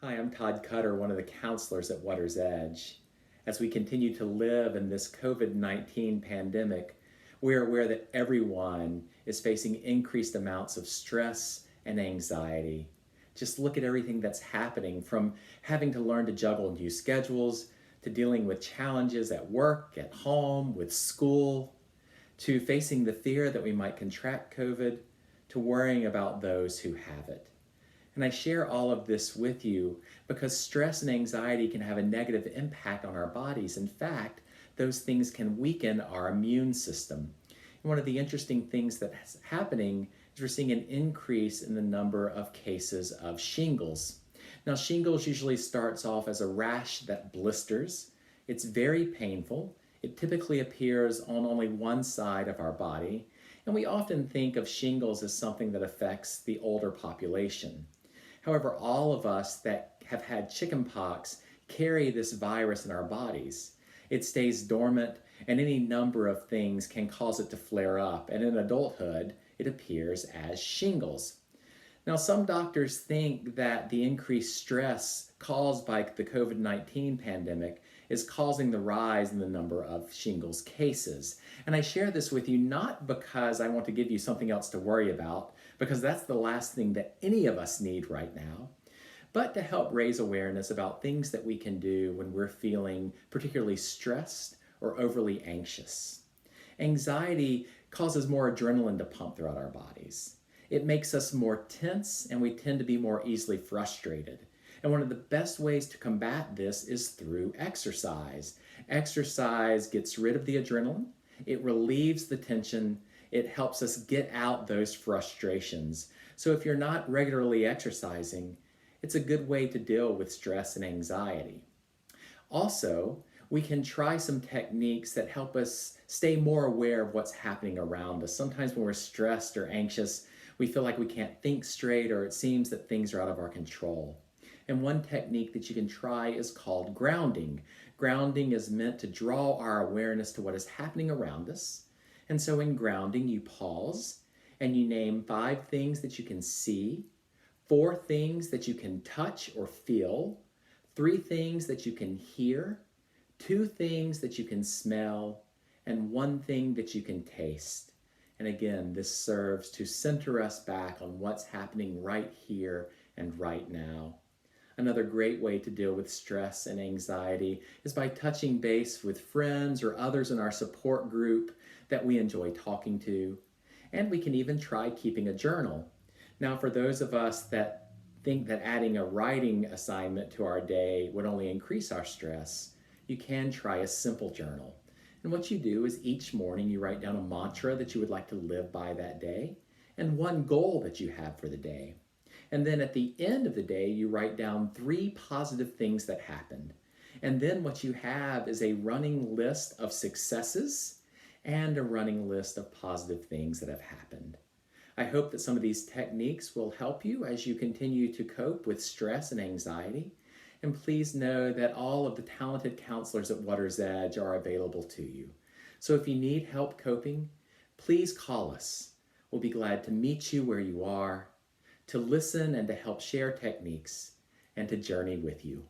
Hi, I'm Todd Cutter, one of the counselors at Water's Edge. As we continue to live in this COVID-19 pandemic, we're aware that everyone is facing increased amounts of stress and anxiety. Just look at everything that's happening, from having to learn to juggle new schedules, to dealing with challenges at work, at home, with school, to facing the fear that we might contract COVID, to worrying about those who have it. And I share all of this with you because stress and anxiety can have a negative impact on our bodies. In fact, those things can weaken our immune system. And one of the interesting things that's happening is we're seeing an increase in the number of cases of shingles. Now, shingles usually starts off as a rash that blisters. It's very painful. It typically appears on only one side of our body. And we often think of shingles as something that affects the older population. However, all of us that have had chickenpox carry this virus in our bodies. It stays dormant, and any number of things can cause it to flare up. And in adulthood, it appears as shingles. Now, some doctors think that the increased stress caused by the COVID-19 pandemic is causing the rise in the number of shingles cases. And I share this with you not because I want to give you something else to worry about, because that's the last thing that any of us need right now, but to help raise awareness about things that we can do when we're feeling particularly stressed or overly anxious. Anxiety causes more adrenaline to pump throughout our bodies. It makes us more tense, and we tend to be more easily frustrated. And one of the best ways to combat this is through exercise. Exercise gets rid of the adrenaline, it relieves the tension, it helps us get out those frustrations. So if you're not regularly exercising, it's a good way to deal with stress and anxiety. Also, we can try some techniques that help us stay more aware of what's happening around us. Sometimes when we're stressed or anxious, we feel like we can't think straight, or it seems that things are out of our control. And one technique that you can try is called grounding. Grounding is meant to draw our awareness to what is happening around us. And so in grounding, you pause and you name 5 things that you can see, 4 things that you can touch or feel, 3 things that you can hear, 2 things that you can smell, and 1 thing that you can taste. And again, this serves to center us back on what's happening right here and right now. Another great way to deal with stress and anxiety is by touching base with friends or others in our support group that we enjoy talking to. And we can even try keeping a journal. Now, for those of us that think that adding a writing assignment to our day would only increase our stress, you can try a simple journal. And what you do is each morning you write down a mantra that you would like to live by that day and 1 goal that you have for the day. And then at the end of the day, you write down 3 positive things that happened. And then what you have is a running list of successes and a running list of positive things that have happened. I hope that some of these techniques will help you as you continue to cope with stress and anxiety. And please know that all of the talented counselors at Water's Edge are available to you. So if you need help coping, please call us. We'll be glad to meet you where you are, to listen and to help share techniques, and to journey with you.